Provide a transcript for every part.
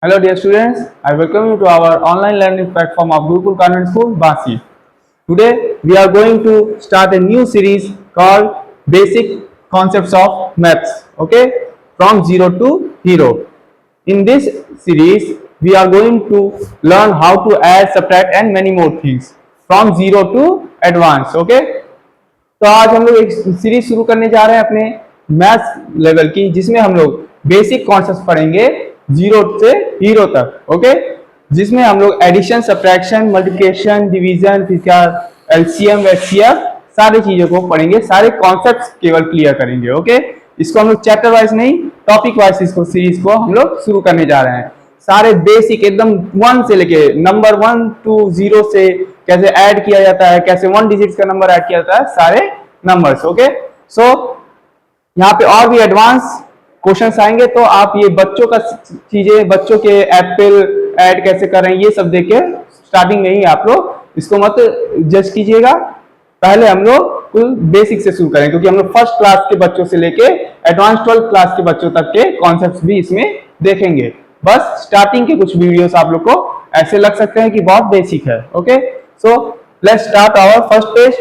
Hello dear students, I welcome you to our online learning platform of Gurukul Convent School, Basi. Today we are going to start a new series called Basic Concepts of Maths, okay, from zero to hero. In this series we are going to learn how to add, subtract and many more things from zero to advanced, okay. तो आज हम लोग एक series शुरू करने जा रहे हैं अपने मैथ्स लेवल की, जिसमें हम लोग बेसिक कॉन्सेप्ट पढ़ेंगे जीरो से हीरो तक, ओके। जिसमें हम लोग एडिशन, सब्ट्रैक्शन, मल्टीप्लिकेशन, डिवीजन, फिर क्या एलसीएम, एचसीएफ, सारी चीजों को पढ़ेंगे, सारे कॉन्सेप्ट्स केवल क्लियर करेंगे, ओके। इसको हम लोग चैप्टर वाइज नहीं, टॉपिक वाइज इसको सीरीज को हम लोग शुरू करने जा रहे हैं। सारे बेसिक एकदम वन से लेके नंबर 1 to 0 से कैसे ऐड किया जाता है, कैसे 1 डिजिट का नंबर ऐड किया जाता है, सारे नंबर्स, ओके। सो यहाँ पे और भी एडवांस क्वेश्चंस आएंगे, तो आप ये बच्चों का चीजें, बच्चों के एप्पल ऐड कैसे करें, ये सब देख के स्टार्टिंग में ही आप लोग इसको मत जज कीजिएगा। पहले हम लोग कुल बेसिक से शुरू करें, क्योंकि हम लोग फर्स्ट क्लास के बच्चों से लेके एडवांस 12th क्लास के बच्चों तक के कॉन्सेप्ट्स भी इसमें देखेंगे। बस स्टार्टिंग के कुछ वीडियोस आप लोग को ऐसे लग सकते हैं कि बहुत बेसिक है, okay. So let's start our first page.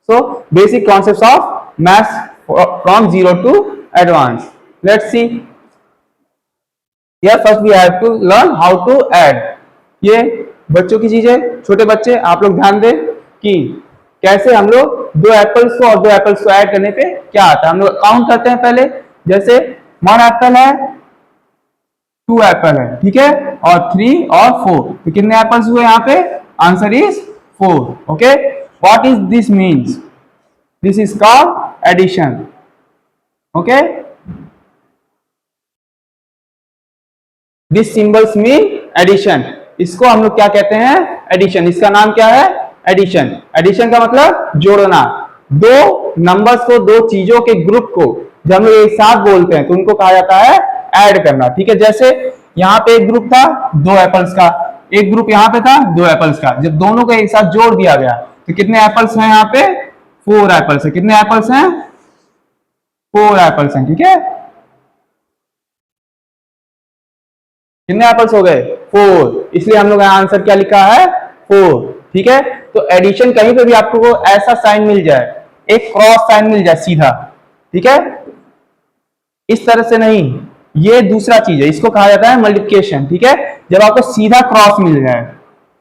So basic concepts of maths from zero to advance. Let's see. Here first we have to learn how to add। ये बच्चों की चीजें, छोटे बच्चे आप लोग ध्यान दें कि कैसे हम लोग दो एप्पल्स को और दो एप्पल्स को ऐड करने पे क्या आता है। हम लोग काउंट करते हैं पहले, जैसे 1 एप्पल है, 2 एप्पल है, ठीक है, और 3 और 4, तो कितने एप्पल्स हुए यहाँ पे? Answer is 4, okay. What is this means? This is called addition, okay. This symbols mean addition. इसको हम लोग क्या कहते हैं? एडिशन। इसका नाम क्या है? एडिशन। एडिशन का मतलब जोड़ना। दो नंबर्स को, दो चीजों के ग्रुप को जब हम लोग एक साथ बोलते हैं तो उनको कहा जाता है ऐड करना, ठीक है। जैसे यहाँ पे एक ग्रुप था 2 एप्पल्स का, एक ग्रुप यहाँ पे था 2 एप्पल्स का, जब दोनों को एक साथ जोड़ दिया गया तो कितने एप्पल्स हैं यहाँ पे? 4 एप्पल्स है। कितने एप्पल्स हैं? 4 एप्पल्स हैं, ठीक है। कितने एप्पल्स हो गए? 4। इसलिए हम लोग आंसर क्या लिखा है? 4, ठीक है। तो एडिशन कहीं पे भी आपको ऐसा साइन मिल जाए, एक क्रॉस साइन मिल जाए सीधा, ठीक है, इस तरह से नहीं, ये दूसरा चीज है, इसको कहा जाता है मल्टीप्लिकेशन, ठीक है। जब आपको सीधा क्रॉस मिल जाए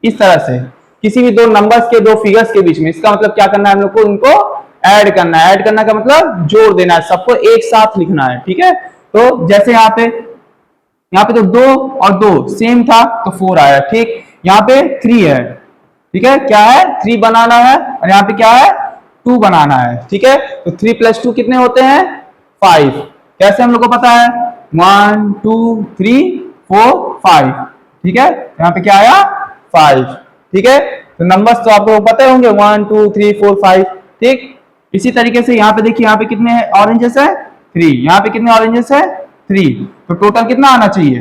इस तरह से किसी भी दो नंबर्स के, दो फिगर्स के बीच में, इसका मतलब क्या करना है हम लोग को? इनको ऐड करना है। ऐड करना का मतलब जोड़ देना है, सबको एक साथ लिखना है, ठीक है। तो जैसे यहाँ पे तो 2 और 2 सेम था तो 4 आया, ठीक। यहाँ पे 3 है, ठीक है, क्या है? 3 बनाना है, और यहाँ पे क्या है? 2 बनाना है, ठीक है। तो 3 + 2 कितने होते हैं? 5। कैसे हम लोग को पता है? 1 2 3 4 5, ठीक है। यहाँ पे क्या आया? 5, ठीक है। तो नंबर्स तो आपको पता होंगे, 1 2 3 4 5, ठीक। इसी तरीके से यहाँ पे देखिए, यहाँ पे कितने ऑरेंजेस है? 3। यहाँ पे कितने ऑरेंजेस है? 3। तो टोटल कितना आना चाहिए?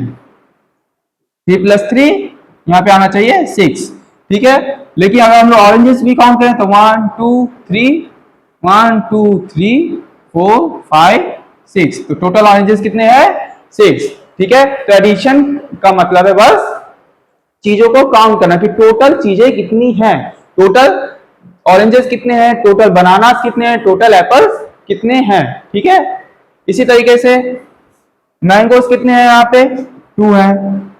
3 + 3 यहाँ पे आना चाहिए 6, ठीक है। लेकिन अगर हम लोग ऑरेंजेस भी काउंट करें तो 1 2 3 1 2 3 4 5 6, तो टोटल ऑरेंजेस कितने हैं? 6, ठीक है। तो एडिशन का मतलब है बस चीजों को काउंट करना कि टोटल चीजें कितनी हैं, टोटल ऑरेंजेस कितने हैं, टोटल बनानास कितने हैं, टोटल एप्पल्स कितने हैं, ठीक है। इसी तरीके से मैंगोस कितने हैं? यहाँ पे 2 है,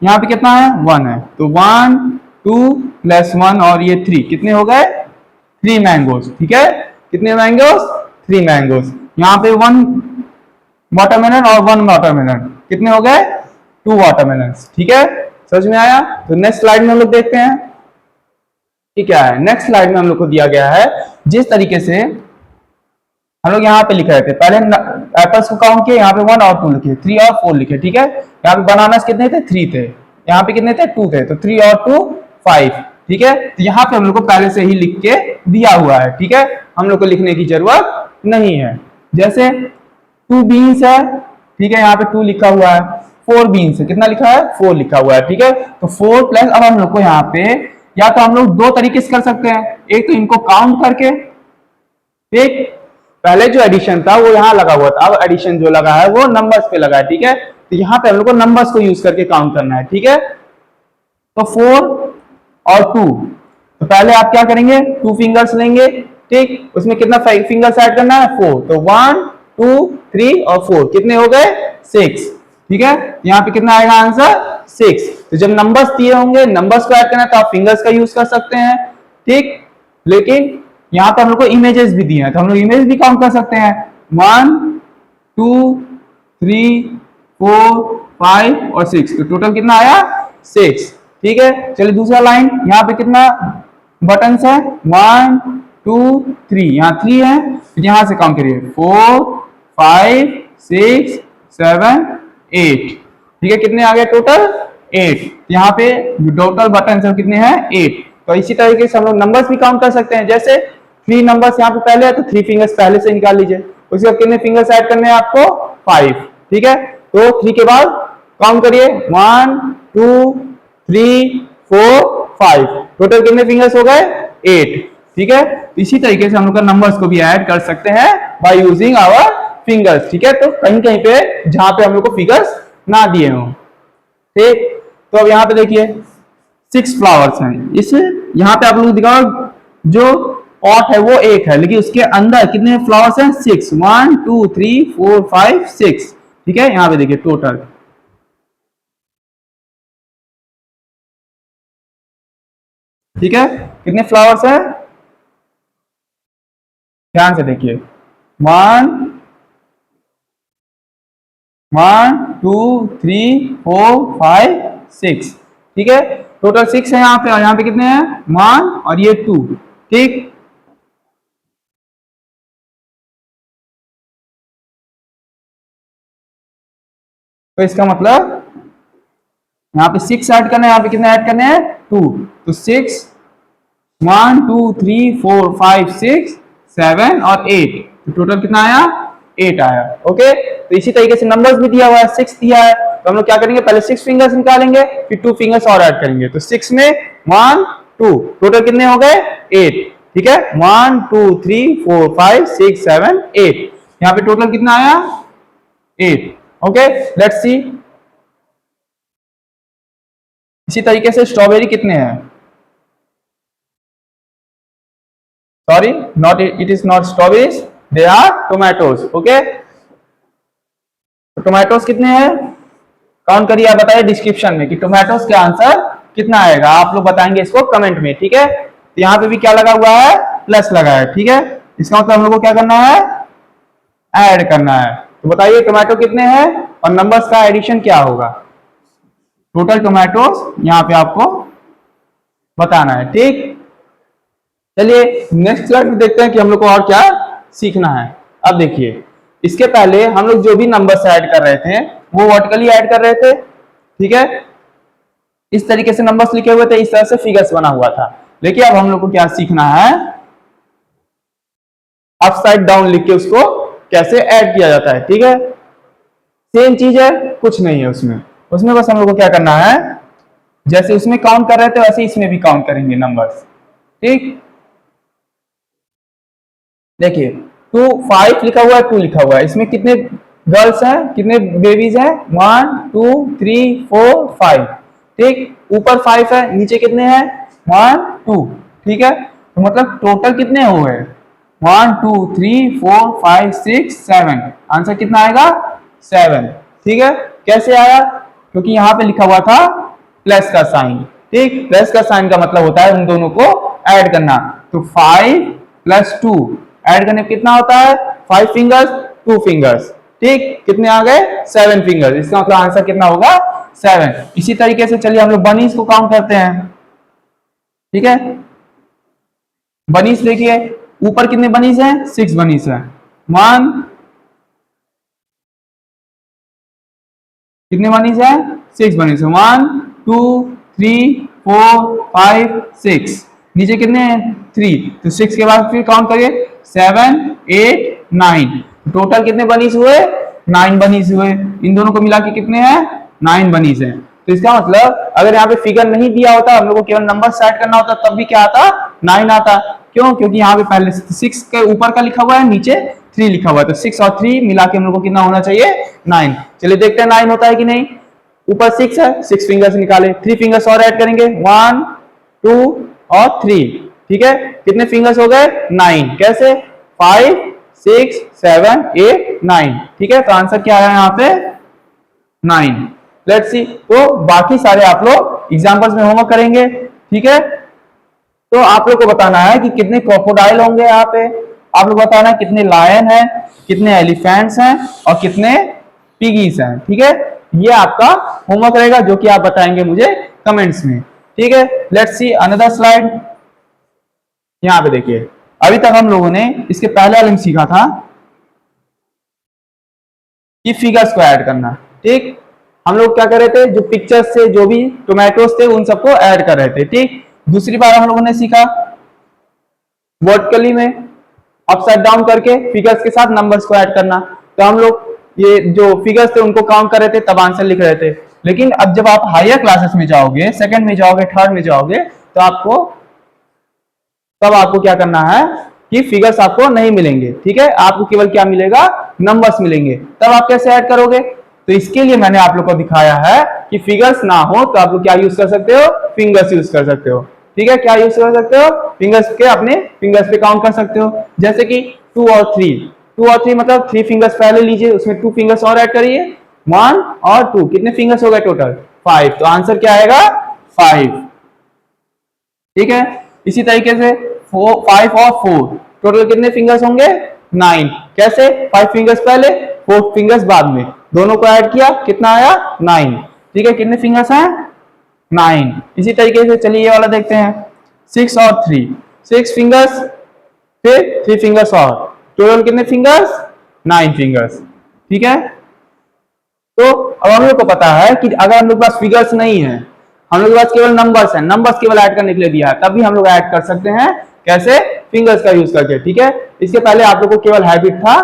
यहाँ पे कितना है? 1 है, तो 1 2 + 1 और ये 3, कितने हो गए? 3 मैंगोस, ठीक है। कितने मैंगोस? 3 मैंगोस। यहाँ पे 1 वाटरमेलन और 1 वाटरमेलन, कितने हो गए? 2 वाटरमेलन, ठीक है। समझ में आया? तो नेक्स्ट स्लाइड में हम लोग देखते हैं कि क्या है। नेक्स्ट स्लाइड में हम लोग को दिया गया है, जिस तरीके से हम लोग यहाँ पे लिख रहे थे, पहले एप्पल्स को काउंट किए, यहाँ पे 1 और 2 लिखे, 3 और 4 लिखे, ठीक है। यहाँ पे बनानास कितने थे? 3 थे। यहाँ पे कितने थे? 2 थे, तो 3 और 2 5, ठीक है। तो यहाँ पे हम लोग को पहले से ही लिख के दिया हुआ है, ठीक है, हम लोग को लिखने की जरूरत नहीं है। जैसे 2 बीन्स है, ठीक है, यहाँ पे 2 लिखा हुआ है, 4 बीन्स है, कितना लिखा है? 4 लिखा हुआ है, ठीक है। तो 4 प्लस, अब हम लोग को यहाँ पे या तो हम लोग 2 तरीके से कर सकते हैं, एक तो इनको काउंट करके, एक पहले जो एडिशन था वो यहाँ लगा हुआ था, अब एडिशन जो लगा है वो नंबर्स पे लगा है, ठीक है। तो यहाँ पे हम लोग को नंबर्स को यूज करके काउंट करना है, ठीक है। तो 4 और 2, तो पहले आप क्या करेंगे, 2 फिंगर्स लेंगे, ठीक। उसमें कितना फिंगर्स ऐड करना है, 4। तो 1 2 3 और 4 कितने हो गए, 6, ठीक है। यहाँ पे कितना आएगा आंसर, 6। तो जब नंबर्स दिए होंगे, नंबर्स को ऐड करना है तो आप फिंगर्स का यूज कर सकते हैं, ठीक। लेकिन यहाँ पे हम लोग को इमेजेस भी दिए हैं तो हम लोग इमेज भी काउंट कर सकते हैं, 1 2 3 4 5 और 6। तो टोटल कितना आया, 6, ठीक है। चलिए दूसरा लाइन, यहाँ पे कितना बटन है, 1 2 3, यहाँ 3 है, तो यहां से काउंट करिए, 4 5 6 7 8, ठीक है। कितने आ गए टोटल, 8। यहाँ पे जो टोटल बटन है कितने हैं, 8। तो इसी तरीके से हम लोग नंबर्स भी काउंट कर सकते हैं, जैसे 3 नंबर्स यहाँ पे पहले है तो 3 फिंगर्स पहले से निकाल लीजिए, उसके बाद कितने फिंगर्स ऐड करने हैं आपको, 5, ठीक है। तो 3 के बाद काउंट करिए, 1 2 3 4 5, टोटल कितने फिंगर्स हो गए, 8, ठीक है। इसी तरीके से हम लोग नंबर्स को भी ऐड कर सकते हैं बाय यूजिंग आवर फिंगर्स, ठीक है। तो कहीं कहीं पे जहां पे हम लोग को फिगर्स ना दिए हों, ठीक। तो अब यहाँ पे देखिए 6 फ्लावर्स हैं, इस यहाँ पे आप लोग दिखाओ जो पॉट है वो एक है, लेकिन उसके अंदर कितने फ्लावर्स हैं, 6, 1 2 3 4 5 6, ठीक है। यहाँ पे देखिए टोटल, ठीक है, कितने फ्लावर्स हैं, ध्यान से देखिए, 1 1 2 3 4 5 6, ठीक है। टोटल 6 है यहाँ पे, और यहाँ पे कितने हैं, 1 और ये 2, ठीक। तो इसका मतलब यहाँ पे 6 ऐड करना है, यहाँ पे कितने ऐड करने हैं, 2। तो 6 1 2 3 4 5 6 7 और 8, तो टोटल कितना आया, 8 आया, ओके। तो इसी तरीके से नंबर्स भी दिया हुआ है, 6 दिया है, तो हम लोग क्या करेंगे, पहले 6 फिंगर्स निकालेंगे, फिर 2 फिंगर्स और ऐड करेंगे। तो 6 में 1 2, टोटल कितने हो गए, 8, ठीक है। 1 2 3 4 5 6 7 8, यहाँ पे टोटल कितना आया, 8, ओके। लेट्स सी, इसी तरीके से स्ट्रॉबेरी कितने हैं, sorry not, it is not strawberries, they are tomatoes, okay. तो टोमेटोज कितने हैं, काउंट करिए, आप बताइए डिस्क्रिप्शन में कि टोमेटोज का आंसर कितना आएगा, आप लोग बताएंगे इसको कमेंट में, ठीक है। तो यहाँ पे भी क्या लगा हुआ है, प्लस लगा है, ठीक है। इसका मतलब हम लोग को क्या करना है, ऐड करना है। तो बताइए टोमेटो कितने हैं और नंबर्स का एडिशन क्या होगा, टोटल टोमेटोज यहाँ पे आपको बताना है, ठीक। चलिए नेक्स्ट स्लाइड में देखते हैं कि हम लोग को और क्या सीखना है। अब देखिए, इसके पहले हम लोग जो भी नंबर्स ऐड कर रहे थे वो वर्टिकली ऐड कर रहे थे, ठीक है। इस तरीके से नंबर्स लिखे हुए थे, इस तरह से फिगर्स बना हुआ था। लेकिन अब हम लोग को क्या सीखना है, अपसाइड डाउन लिख के उसको कैसे ऐड किया जाता है, ठीक है। सेम चीज है, कुछ नहीं है उसमें, उसमें बस हम लोग को क्या करना है, जैसे उसमें काउंट कर रहे थे वैसे इसमें भी काउंट करेंगे नंबर्स, ठीक। देखिए 2 5 लिखा हुआ है, 2 लिखा हुआ है, इसमें कितने गर्ल्स हैं, कितने बेबीज हैं, 1 2 3 4 5, ठीक। ऊपर 5 है, नीचे कितने हैं, 1 2, ठीक है। तो मतलब टोटल कितने हो गए, 1 2 3 4 5 6 7, आंसर कितना आएगा, 7, ठीक है। कैसे आया, क्योंकि यहाँ पे लिखा हुआ था प्लस का साइन, ठीक। प्लस का साइन का मतलब होता है उन दोनों को ऐड करना। तो 5 + 2 ऐड करने कितना होता है, 5 फिंगर्स 2 फिंगर्स, ठीक। कितने आ गए, 7 फिंगर्स, इसका मतलब आंसर कितना होगा, 7। इसी तरीके से चलिए हम लोग बनीज को काउंट करते हैं, ठीक है। बनीज देखिए, ऊपर कितने बनीज हैं, 6 बनीज हैं, 1 कितने बनीज हैं, 6 बनीज हैं, 1 2 3 4 5 6, नीचे कितने हैं, 3, तो 6 के बाद फिर काउंट करिए, 7 8 9, टोटल कितने बनीज हुए, 9 बनीज हुए। इन दोनों को मिला के कितने हैं, 9 बनीज हैं। तो इसका मतलब अगर यहाँ पे फिगर नहीं दिया होता, हम लोग को केवल नंबर सेट करना होता, तब भी क्या आता, 9 आता। क्यों, क्योंकि यहाँ पे पहले 6 के ऊपर का लिखा हुआ है, नीचे 3 लिखा हुआ है, तो 6 और 3 मिला के हम लोग को कितना होना चाहिए 9। चलिए देखते हैं 9 होता है कि नहीं। ऊपर 6 है, 6 फिंगर्स निकाले, 3 फिंगर्स और ऐड करेंगे, 1 2 और 3। ठीक है, कितने फिंगर्स हो गए 9। कैसे 5 6 7 8 9। ठीक है, तो आंसर क्या आया यहाँ पे 9। लेट्स सी, तो बाकी सारे आप लोग एग्जांपल्स में होमवर्क करेंगे। ठीक है, तो आप लोग को बताना है कि कितने क्रोकोडाइल होंगे यहाँ पे, आप लोग बताना है कितने लायन हैं, कितने एलिफेंट्स हैं और कितने पिगीज हैं। ठीक है, ये आपका होमवर्क रहेगा जो कि आप बताएंगे मुझे कमेंट्स में। ठीक है, लेट्स सी अनदर स्लाइड। यहाँ पे देखिए, अभी तक हम लोगों ने इसके पहले वाले में सीखा था कि फिगर्स को ऐड करना। ठीक, हम लोग क्या कर रहे थे, जो पिक्चर्स से जो भी टोमेटोज थे उन सबको ऐड कर रहे थे। ठीक, दूसरी बार हम लोगों ने सीखा वर्टिकली में अपसाइड डाउन करके फिगर्स के साथ नंबर्स को ऐड करना। तो हम लोग ये जो फिगर्स थे उनको काउंट कर रहे थे, तब आंसर लिख रहे थे। लेकिन अब जब आप हायर क्लासेस में जाओगे, सेकंड में जाओगे, थर्ड में जाओगे, तो तब आपको क्या करना है कि फिगर्स आपको नहीं मिलेंगे। ठीक है, आपको केवल क्या मिलेगा, नंबर्स मिलेंगे। तब आप कैसे ऐड करोगे, तो इसके लिए मैंने आप लोग को दिखाया है कि फिगर्स ना हो तो आप लोग क्या यूज कर सकते हो, फिंगर्स यूज कर सकते हो। ठीक है, क्या यूज कर सकते हो, फिंगर्स के, अपने फिंगर्स पे काउंट कर सकते हो। जैसे कि 2 और 3 मतलब 3 फिंगर्स पहले लीजिए, उसमें 2 फिंगर्स और ऐड करिए, 1 और 2, कितने फिंगर्स हो गए टोटल 5। तो आंसर क्या आएगा 5। ठीक है, इसी तरीके से 5 और 4 टोटल कितने फिंगर्स होंगे 9। कैसे 5 फिंगर्स पहले 4 फिंगर्स बाद में, दोनों को ऐड किया, कितना आया 9। ठीक है, कितने फिंगर्स हैं 9। इसी तरीके से चलिए ये वाला देखते हैं, 6 और 3, 6 फिंगर्स फिर 3 फिंगर्स और, टोटल कितने फिंगर्स 9 फिंगर्स। ठीक है, तो अब हम लोग को पता है कि अगर हम लोग के पास फिगर्स नहीं है, हम लोग के पास केवल नंबर्स हैं, नंबर्स केवल ऐड करने के लिए दिया है, तब भी हम लोग ऐड कर सकते हैं। कैसे, फिंगर्स का यूज करके। ठीक है, इसके पहले आप लोग को केवल हैबिट था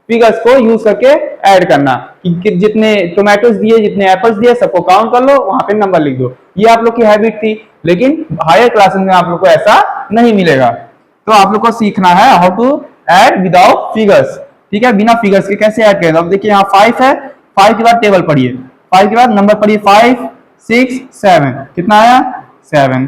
फिगर्स को यूज करके ऐड करना, कि जितने टोमेटोज दिए, जितने एप्पल्स दिए, सबको काउंट कर लो, वहां पे नंबर लिख दो। ये आप लोग की हैबिट थी। लेकिन हायर क्लासेस में आप लोग को ऐसा नहीं मिलेगा। तो आप लोग को सीखना है how to add without figures. ठीक है, बिना फिगर्स के कैसे ऐड करें। अब देखिए यहाँ 5 है, 5 के बाद टेबल पढ़िए, 5 के बाद नंबर पढ़िए, 5 6 7, कितना आया 7।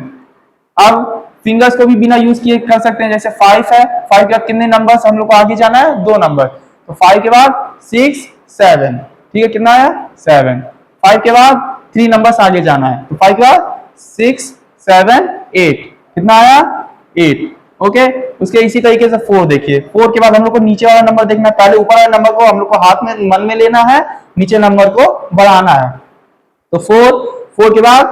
अब फिंगर्स को भी बिना यूज किए कर सकते हैं, जैसे 5 है, 5 के बाद कितने नंबर्स हम लोग को आगे जाना है, 2 नंबर, तो 5 के बाद 6 7। ठीक है, कितना आया 7। 5 के बाद 3 नंबर्स आगे जाना है, तो 5 के बाद 6 7 8, कितना आया 8। ओके, उसके इसी तरीके से 4 देखिए, 4 के बाद हम लोग को नीचे वाला नंबर देखना है, पहले ऊपर वाले नंबर को हम लोग को हाथ में मन में लेना है, नीचे नंबर को बढ़ाना है। तो 4 के बाद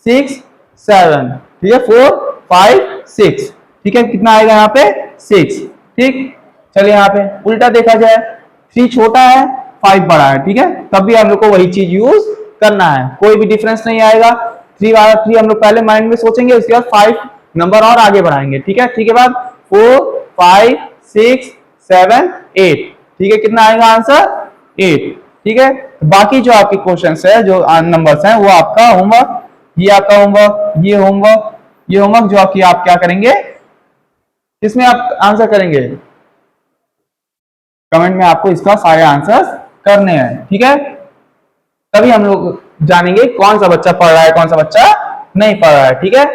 6 7, ठीक है, 4 5 6। ठीक है, कितना आएगा यहाँ पे 6। ठीक, चलिए यहाँ पे उल्टा देखा जाए, 3 छोटा है 5 बड़ा है। ठीक है, तब भी हम लोग को वही चीज यूज करना है, कोई भी डिफरेंस नहीं आएगा। 3 वाला 3 हम लोग पहले माइंड में सोचेंगे, उसके बाद 5 नंबर और आगे बढ़ाएंगे। ठीक है, ठीक है, बाद 4 5 6 7 8। ठीक है, कितना आएगा आंसर 8। ठीक है, बाकी जो आपके क्वेश्चंस है, जो नंबर्स हैं, वो आपका होमवर्क, ये आपका होमवर्क, ये होमवर्क, ये होमवर्क, जो आपकी आप क्या करेंगे, इसमें आप आंसर करेंगे, कमेंट में आपको इसका सारे आंसर्स करने हैं। ठीक है, तभी हम लोग जानेंगे कौन सा बच्चा पढ़ रहा है, कौन सा बच्चा नहीं पढ़ रहा है। ठीक है,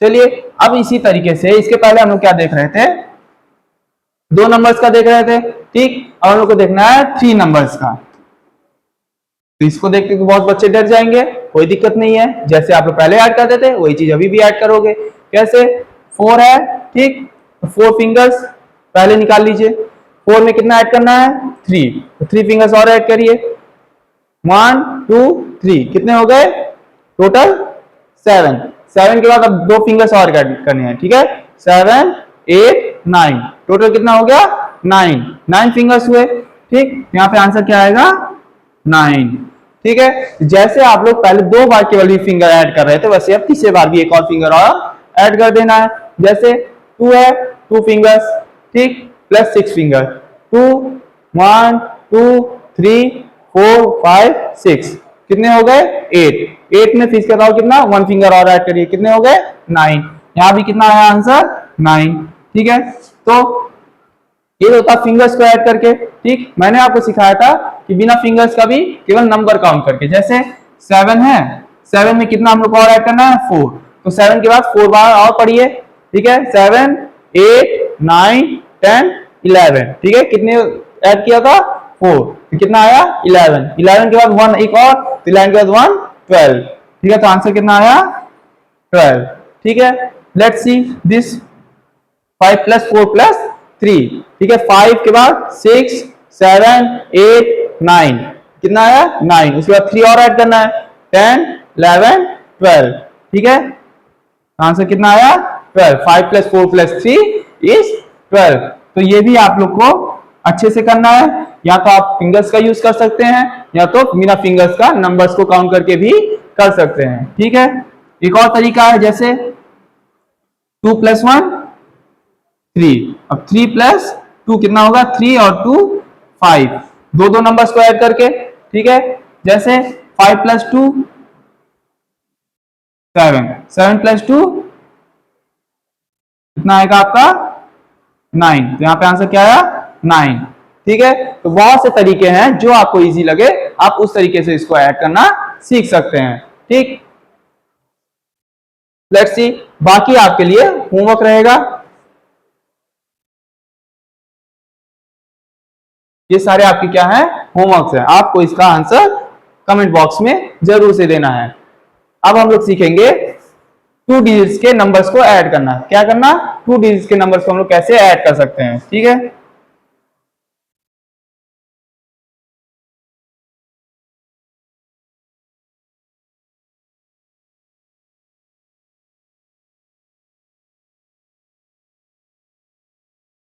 चलिए अब इसी तरीके से, इसके पहले हम लोग क्या देख रहे थे, 2 नंबर्स का देख रहे थे। ठीक, अब हम लोग को देखना है 3 नंबर्स का। तो इसको देख के बहुत बच्चे डर जाएंगे, कोई दिक्कत नहीं है, जैसे आप लोग पहले ऐड करते थे वही चीज अभी भी ऐड करोगे। कैसे, 4 है, ठीक, तो 4 फिंगर्स पहले निकाल लीजिए, 4 में कितना ऐड करना है 3, तो 3 फिंगर्स और ऐड करिए, 1 2 3, कितने हो गए टोटल 7। 7 के बाद अब 2 फिंगर्स और ऐड करने हैं। ठीक है, 7 8 9, टोटल कितना हो गया 9 फिंगर्स हुए। ठीक, यहाँ पे आंसर क्या आएगा 9। ठीक है, जैसे आप लोग पहले 2 बार केवल भी फिंगर ऐड कर रहे थे, वैसे अब तीसरे बार भी एक और फिंगर और ऐड कर देना है। जैसे 2 है, 2 फिंगर्स, ठीक, प्लस 6 फिंगर, 2 1 2 3 4 5 6, कितने हो गए 8 में फिर बताओ कितना 1 फिंगर और ऐड करिए, कितने हो गए 9। यहां भी कितना आया आंसर 9। ठीक है, तो ये होता फिंगर्स को ऐड करके। ठीक, मैंने आपको सिखाया था कि बिना फिंगर्स का भी केवल नंबर काउंट करके। जैसे 7 है, 7 में कितना हम लोग को और ऐड करना है, 4। तो 7 के बाद 4 बार और पढ़िए। ठीक है, 7 8 9 10 11। ठीक है, कितने ऐड किया था, 4। तो कितना आया, 11। 11 के बाद 1 एक और, तो 11 के बाद 1 12। ठीक है, तो आंसर कितना आया, 12। ठीक है, let's see this 5 plus 4 plus 3। ठीक है, 5 के बाद 6 7 8 9, कितना आया, 9। उसके बाद 3 और ऐड करना है, 10 11 12। ठीक है, आंसर कितना आया, 12। 5 प्लस 4 प्लस 3 इज 12। तो ये भी आप लोग को अच्छे से करना है। या तो आप फिंगर्स का यूज कर सकते हैं, या तो बिना फिंगर्स का नंबर्स को काउंट करके भी कर सकते हैं। ठीक है, एक और तरीका है, जैसे 2 प्लस 1 3। अब 3 प्लस 2 कितना होगा, 3 और 2 5। दो नंबर्स को ऐड करके। ठीक है, जैसे 5 प्लस 2 7, 7 प्लस 2 कितना आएगा आपका, 9। तो यहाँ पे आंसर क्या आया, 9। ठीक है, तो बहुत से तरीके हैं, जो आपको इजी लगे आप उस तरीके से इसको ऐड करना सीख सकते हैं। ठीक, लेट्स सी, बाकी आपके लिए होमवर्क रहेगा। ये सारे आपके क्या है, होमवर्क है। आपको इसका आंसर कमेंट बॉक्स में जरूर से देना है। अब हम लोग सीखेंगे 2 डिजिट्स के नंबर्स को ऐड करना। क्या करना, 2 डिजिट्स के नंबर्स को हम लोग कैसे ऐड कर सकते हैं। ठीक है,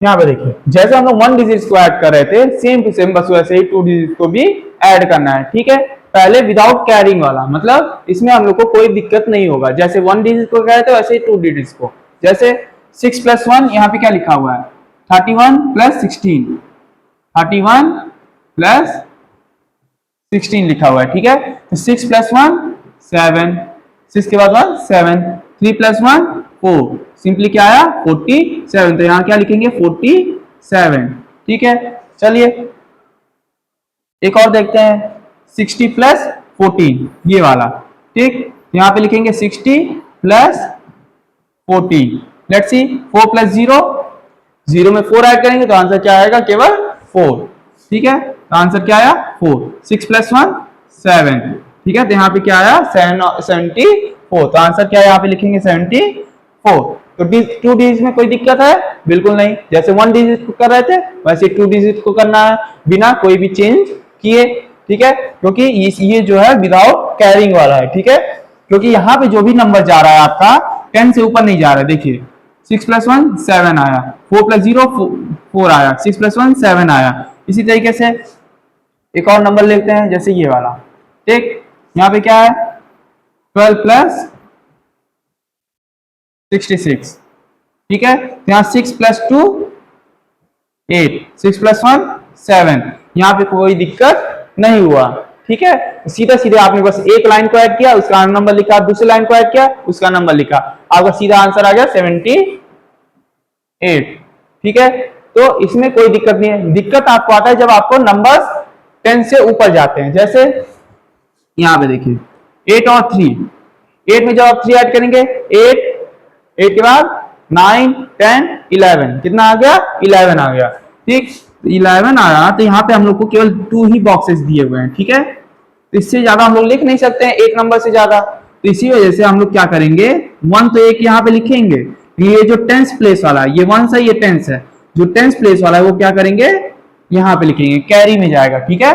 यहाँ पे देखिए, जैसे हम लोग 1 डिजिट्स को ऐड कर रहे थे, सेम टू सेम बस वैसे ही 2 डिजिट्स को भी ऐड करना है। ठीक है, पहले विदाउट कैरिंग वाला, मतलब इसमें हम लोग को कोई दिक्कत नहीं होगा। जैसे 1 डिजिट को कह रहे थे वैसे ही 2 डिजिट्स को। जैसे 6 प्लस 1, यहाँ पे क्या लिखा हुआ है, 31 प्लस 16। 31 प्लस 16 लिखा हुआ है। ठीक है, तो 6 प्लस 1 7, 6 के बाद 1 7, 3 प्लस 1 4, सिंपली क्या आया, 47। तो यहां क्या लिखेंगे, 47। ठीक है, चलिए एक और देखते हैं, 60 प्लस 14, ये वाला। ठीक, यहां पे लिखेंगे 60 प्लस 14। लेट्स सी, 4 प्लस 0, 0 में 4 ऐड करेंगे तो आंसर क्या आएगा, केवल 4। ठीक है, तो आंसर क्या आया, 4। 6 प्लस 1 7। ठीक है, तो यहाँ पे क्या आया, 74। तो आंसर क्या है, यहाँ पे लिखेंगे 74। तो 2 डिजिट में कोई दिक्कत है, बिल्कुल नहीं। जैसे 1 डिजिट को कर रहे थे वैसे 2 डिजिट को करना है, बिना कोई भी चेंज किए। ठीक है, क्योंकि ये जो है विदाउट कैरिंग वाला है। ठीक है, क्योंकि यहाँ पे जो भी नंबर जा रहा है आपका 10 से ऊपर नहीं जा रहा है। देखिए 6 प्लस 1 7 आया, 4 प्लस 0 4 आया, 6 प्लस 1 7 आया। इसी तरीके से एक और नंबर लेते हैं, जैसे ये वाला। ठीक, यहाँ पे क्या है, 12 प्लस 66। ठीक है, यहाँ 6 प्लस 2 8, 6 प्लस 1 7। यहाँ पे कोई दिक्कत नहीं हुआ। ठीक है, सीधा सीधे आपने बस एक लाइन को ऐड किया, उसका नंबर लिखा, दूसरी लाइन को ऐड किया, उसका नंबर लिखा, आपका सीधा आंसर आ गया 78। ठीक है, तो इसमें कोई दिक्कत नहीं है। दिक्कत आपको आता है जब आपको नंबर्स 10 से ऊपर जाते हैं। जैसे यहाँ पे देखिए 8 और 3, 8 में जब आप 3 ऐड करेंगे 8, 8 के बाद 9 10 11, कितना आ गया, 11 आ गया। ठीक, 11 आया, तो यहाँ पे हम लोग को केवल 2 ही बॉक्सेस दिए हुए हैं। ठीक है, तो इससे ज्यादा हम लोग लिख नहीं सकते हैं, एक नंबर से ज्यादा। तो इसी वजह से हम लोग क्या करेंगे, 1 तो एक यहाँ पे लिखेंगे। ये जो 10th प्लेस वाला है, ये 1 है, ये 10th है। जो 10th प्लेस वाला है वो क्या करेंगे, यहाँ पे लिखेंगे, कैरी में जाएगा। ठीक है,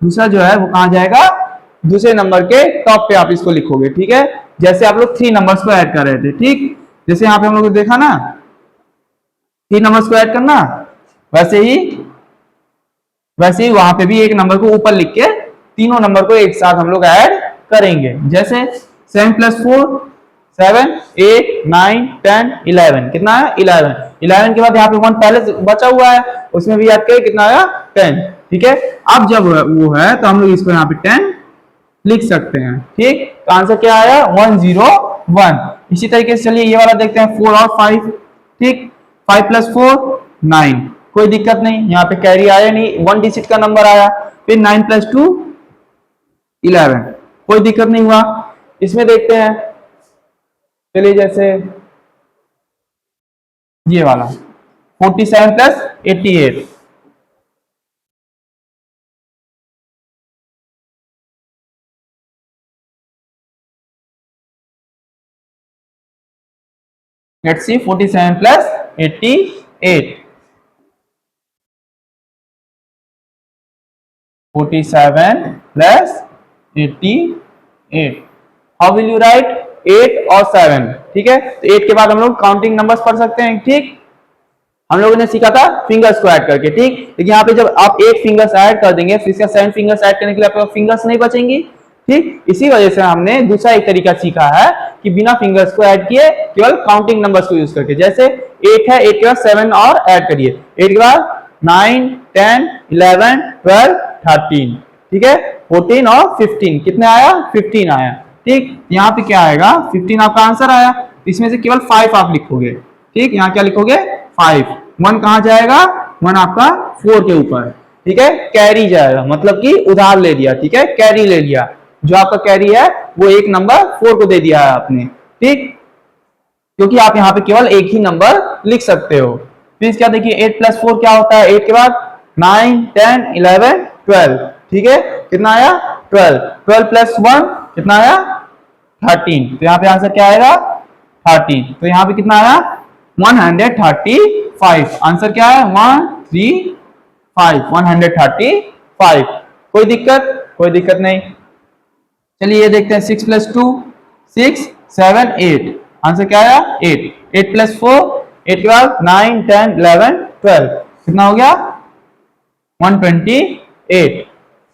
दूसरा जो है वो कहाँ जाएगा, दूसरे नंबर के टॉप पे आप इसको लिखोगे। ठीक है, जैसे आप लोग 3 नंबर्स को ऐड कर रहे थे। ठीक, जैसे यहाँ पे हम लोग ने देखा ना 3 नंबर्स को ऐड करना, वैसे ही वहां पे भी एक नंबर को ऊपर लिख के तीनों नंबर को एक साथ हम लोग ऐड करेंगे। जैसे 7 प्लस 4 7, 8 9 10 11, कितना है, 11। 11 के बाद यहाँ पे 1 पहले बचा हुआ है, उसमें भी ऐड करें, कितना आया, 10। ठीक है, अब जब वो है तो हम लोग इसको यहाँ पे 10 लिख सकते हैं। ठीक, तो आंसर क्या आया, 101। इसी तरीके से चलिए ये वाला देखते हैं, 4 और 5। ठीक, 5 प्लस 4 9, कोई दिक्कत नहीं, यहाँ पे कैरी आया नहीं, 1 डिजिट का नंबर आया। फिर 9 + 2 11, कोई दिक्कत नहीं हुआ। इसमें देखते हैं, चलिए जैसे ये वाला 47 + 88, let's see 47 + 88, 47 + 88, how will you right 8 और 7, ठीक है। तो 8 के बाद हम लोग काउंटिंग नंबर्स पढ़ सकते हैं, ठीक। हम लोगों ने सीखा था फिंगर्स को ऐड करके, ठीक। लेकिन यहाँ पे जब आप 8 फिंगर्स ऐड कर देंगे, फिर इसका 7 फिंगर्स ऐड करने के लिए आपके पास फिंगर्स नहीं बचेंगी, ठीक। इसी वजह से हमने दूसरा एक तरीका सीखा है कि बिना फिंगर्स को ऐड किए केवल काउंटिंग नंबर्स को यूज करके। जैसे 8 है, 8 के बाद 7 और ऐड करिए, 8 के बाद 9 10 11 12 13, ठीक है। 14 और 15 कितने आया, 15 आया, ठीक। यहाँ पे क्या आएगा, 15 आपका आंसर आया। इसमें से केवल 5 आप लिखोगे, ठीक। यहाँ क्या लिखोगे, 5। 1 कहां जाएगा, 1 आपका 4 के ऊपर, ठीक है। कैरी जाएगा, मतलब कि उधार ले लिया, ठीक है, कैरी ले लिया। जो आपका कैरी है वो एक नंबर 4 को दे दिया है आपने, ठीक। क्योंकि आप यहाँ पे केवल एक ही नंबर लिख सकते हो। प्लीज क्या देखिए, 8 + 4 क्या होता है, 8 के बाद 9 10 11 12, ठीक है। कितना आया, 12। 12 + 1 कितना आया, 13। तो यहाँ पे आंसर क्या आएगा, 13। तो यहाँ पे कितना आया, 135। आंसर क्या है, 135, 135। कोई दिक्कत, कोई दिक्कत नहीं। चलिए ये देखते हैं, 6 + 2 6 7 8, आंसर क्या आया, 8। 8 + 4, 8 के बाद 9 10 11 12, कितना हो गया, 128,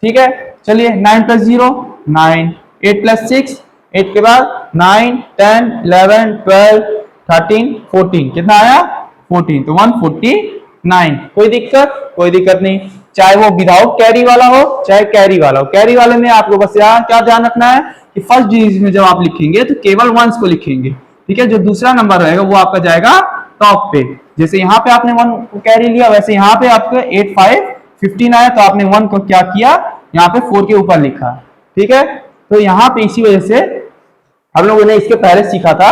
ठीक है। चलिए 9 + 0 9, 8 + 6 8 के बाद 9 10 11 12 13 14, कितना आया, 14। तो 149। कोई दिक्कत, कोई दिक्कत नहीं, चाहे वो विदाउट कैरी वाला हो चाहे कैरी वाला हो। कैरी वाले में आपको बस यहाँ क्या ध्यान रखना है कि फर्स्ट डिजिट में जब आप लिखेंगे तो केवल वंस को लिखेंगे, ठीक है। जो दूसरा नंबर रहेगा वो आपका जाएगा टॉप पे। जैसे यहाँ पे आपने 1 को कैरी लिया, वैसे यहाँ पे आपका 8 5 15 आया, तो आपने 1 को क्या किया, यहाँ पे 4 के ऊपर लिखा, ठीक है। तो यहाँ पे इसी वजह से हम लोगों ने इसके पहले सीखा था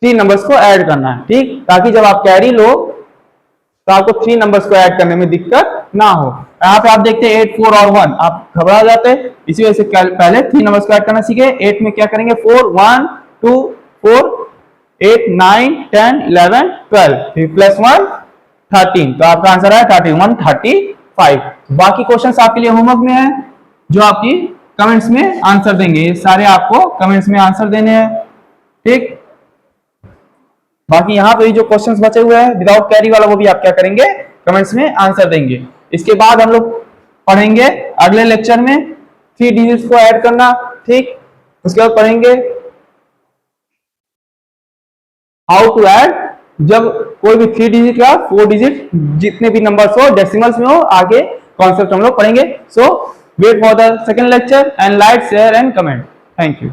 3 नंबर्स को ऐड करना है, ठीक, ताकि जब आप कैरी लो तो आपको 3 नंबर्स को ऐड करने में दिक्कत ना हो। यहाँ पे आप देखते हैं 8 4 और 1, आप घबरा जाते हैं, इसी वजह से पहले 3 नंबर्स को ऐड करना सीखे। 8 में क्या करेंगे, 4 1 2 4 8 9 10 11 12, फिर +1 13, तो आपका आंसर है 135। बाकी क्वेश्चंस आपके लिए होमवर्क में है, जो आपकी कमेंट्स में आंसर देंगे, ये सारे आपको कमेंट्स में आंसर देने हैं, ठीक। बाकी यहाँ पे जो क्वेश्चंस बचे हुए हैं विदाउट कैरी वाला, वो भी आप क्या करेंगे, कमेंट्स में आंसर देंगे। इसके बाद हम लोग पढ़ेंगे अगले लेक्चर में 3 डिजिट्स को ऐड करना, ठीक। उसके बाद पढ़ेंगे हाउ टू ऐड, जब कोई भी 3 डिजिट या 4 डिजिट जितने भी नंबर्स हो डेसिमल्स में हो, आगे कॉन्सेप्ट हम लोग पढ़ेंगे। So wait for the second lecture and like share and comment. Thank you.